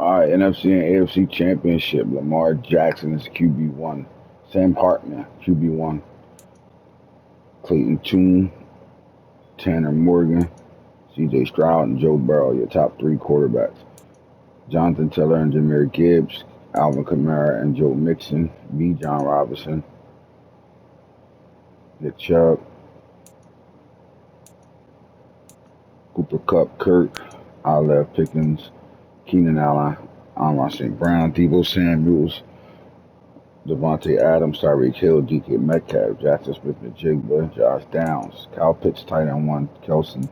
All right, NFC and AFC Championship. Lamar Jackson is QB1. Sam Hartman, QB1. Clayton Tune, Tanner Morgan, CJ Stroud, and Joe Burrow, your top three quarterbacks. Jonathan Taylor and Jahmyr Gibbs, Alvin Kamara and Joe Mixon, B. John Robinson, Nick Chubb, Cooper Kupp, Kirk, Alef Pickens, Keenan Allen, Amon St. Brown, Debo Samuels, Devontae Adams, Tyreek Hill, DK Metcalf, Jackson Smith-Njigba, Josh Downs, Kyle Pitts, tight end one, Kelson,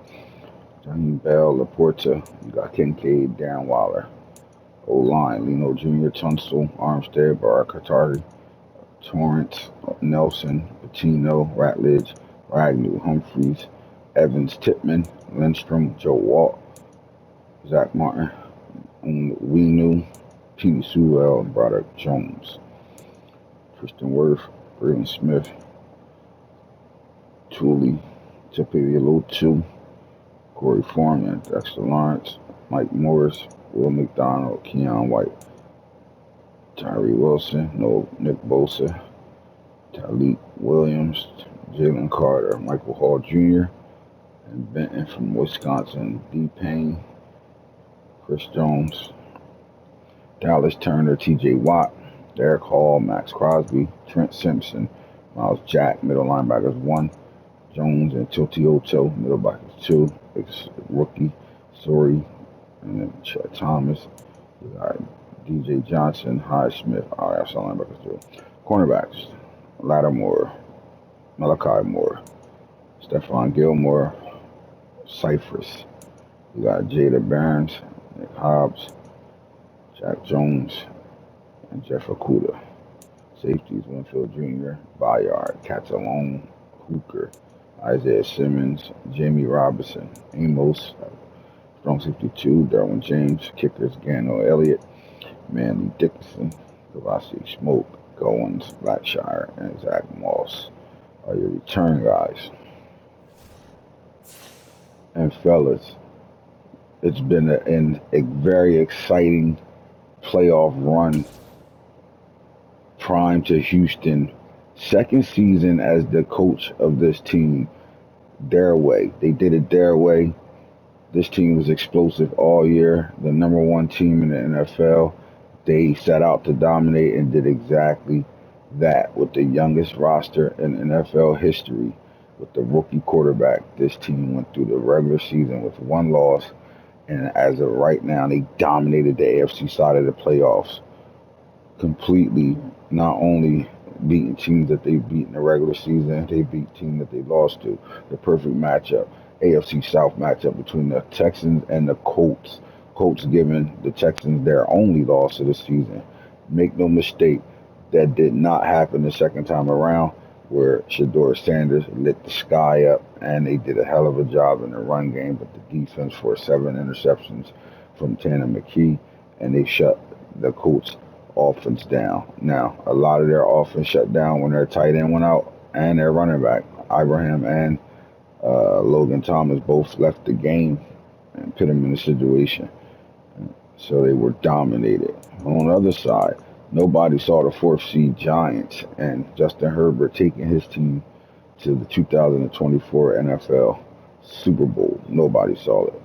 Jaheim Bell, Laporta, you got Kincaid, Darren Waller. O-line, Leno Jr., Tunsil, Armstead, Barakatari, Torrance, Nelson, Patino, Ratledge, Ragnew, Humphreys, Evans, Titman, Lindstrom, Joe Walt, Zach Martin, Winu, T.D. Sewell, and Broderick Jones. Tristan Wirth, Braylon Smith, Tooley, Tupeolotu, Corey Foreman, Dexter Lawrence, Mike Morris, Will McDonald, Keon White, Tyree Wilson, Nick Bosa, Talik Williams, Jalen Carter, Michael Hall Jr., and Benton from Wisconsin, D. Payne, Chris Jones, Dallas Turner, T.J. Watt, Derek Hall, Max Crosby, Trent Simpson, Miles Jack, middle linebackers 1, Jones and Totioto, middle linebackers 2, rookie, Sorry, and then Chet Thomas. We got DJ Johnson, Highsmith, outside linebackers 2. Cornerbacks, Lattimore, Malachi Moore, Stephon Gilmore, Cyphers. We got Jada Barnes, Nick Hobbs, Jack Jones, and Jeff Okuda. Safeties, Winfield Jr., Bayard, Catalone, Hooker, Isaiah Simmons, Jamie Robinson, Amos, strong 52, Derwin James, kickers, Gano Elliott, Manley Dickinson, Kavasi Smoke, Goins, Blackshire, and Zach Moss are your return guys. And fellas, it's been a very exciting playoff run, prime to Houston. Second season as the coach of this team, their way. They did it their way. This team was explosive all year. The number one team in the NFL. They set out to dominate and did exactly that with the youngest roster in NFL history. With the rookie quarterback, this team went through the regular season with one loss, and as of right now, they dominated the AFC side of the playoffs completely. Not only beating teams that they beat in the regular season, they beat teams that they lost to. The perfect matchup, AFC South matchup between the Texans and the Colts. Colts giving the Texans their only loss of the season. Make no mistake, that did not happen the second time around, where Shedeur Sanders lit the sky up, and they did a hell of a job in the run game, but the defense forced 7 interceptions from Tanner McKee, and they shut the Colts offense down. Now, a lot of their offense shut down when their tight end went out and their running back, Ibrahim and Logan Thomas, both left the game and put them in a situation. So they were dominated. On the other side, nobody saw the 4th seed Giants and Justin Herbert taking his team to the 2024 NFL Super Bowl. Nobody saw it.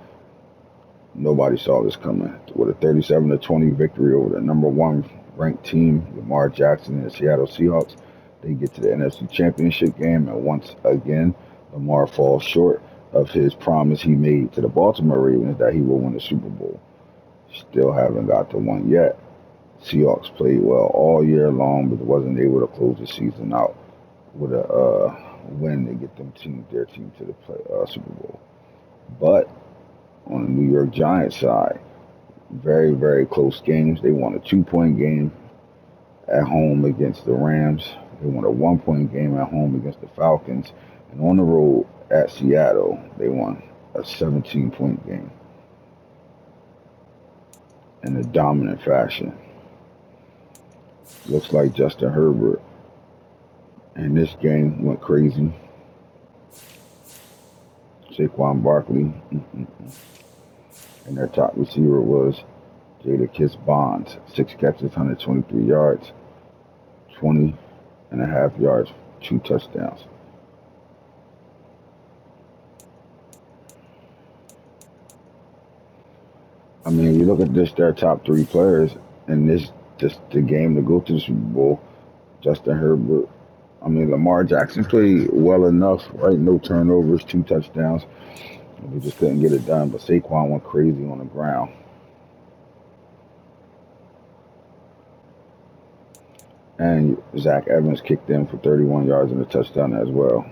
Nobody saw this coming. With a 37-20 victory over the number 1 ranked team, Lamar Jackson and the Seattle Seahawks, they get to the NFC Championship game, and once again, Lamar falls short of his promise he made to the Baltimore Ravens that he will win the Super Bowl. Still haven't got the one yet. Seahawks played well all year long, but wasn't able to close the season out with a win to get their team to the Super Bowl. But on the New York Giants side, very, very close games. They won a 2-point game at home against the Rams. They won a 1-point game at home against the Falcons. And on the road at Seattle, they won a 17-point game in a dominant fashion. Looks like Justin Herbert in this game went crazy. Saquon Barkley, and their top receiver was Jadakiss Bonds, 6 catches, 123 yards, 20.5 yards, 2 touchdowns. I mean, you look at this, their top three players, and this the game to go to the Super Bowl. Justin Herbert. I mean, Lamar Jackson played well enough, right? No turnovers, 2 touchdowns. We just couldn't get it done. But Saquon went crazy on the ground. And Zach Evans kicked in for 31 yards and a touchdown as well.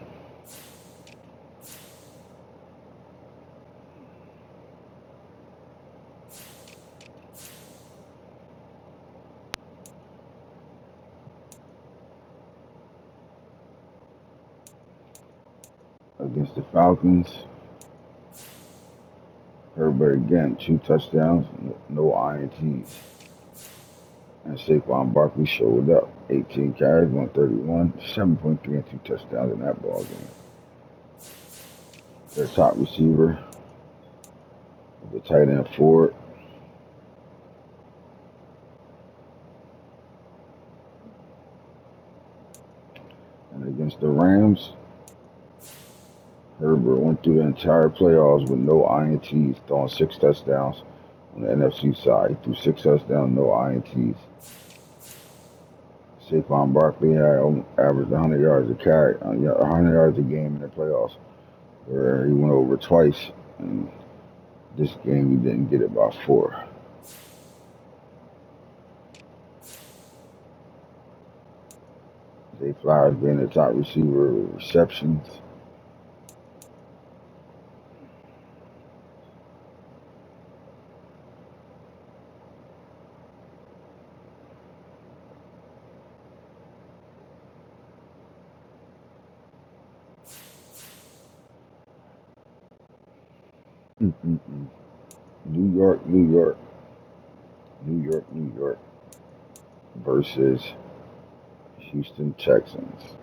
Against the Falcons, Herbert again, 2 touchdowns, no INTs. And Saquon Barkley showed up. 18 carries, 131, 7.3 and 2 touchdowns in that ball game. Their top receiver, the tight end Ford. And against the Rams, Herbert went through the entire playoffs with no INTs, throwing 6 touchdowns on the NFC side. He threw 6 touchdowns, no INTs. Saquon Barkley had averaged 100 yards a carry, 100 yards a game in the playoffs, where he went over twice. And this game, he didn't get it by 4. Zay Flowers being the top receiver with receptions. Mm-mm-mm. New York, New York, New York, New York versus Houston Texans.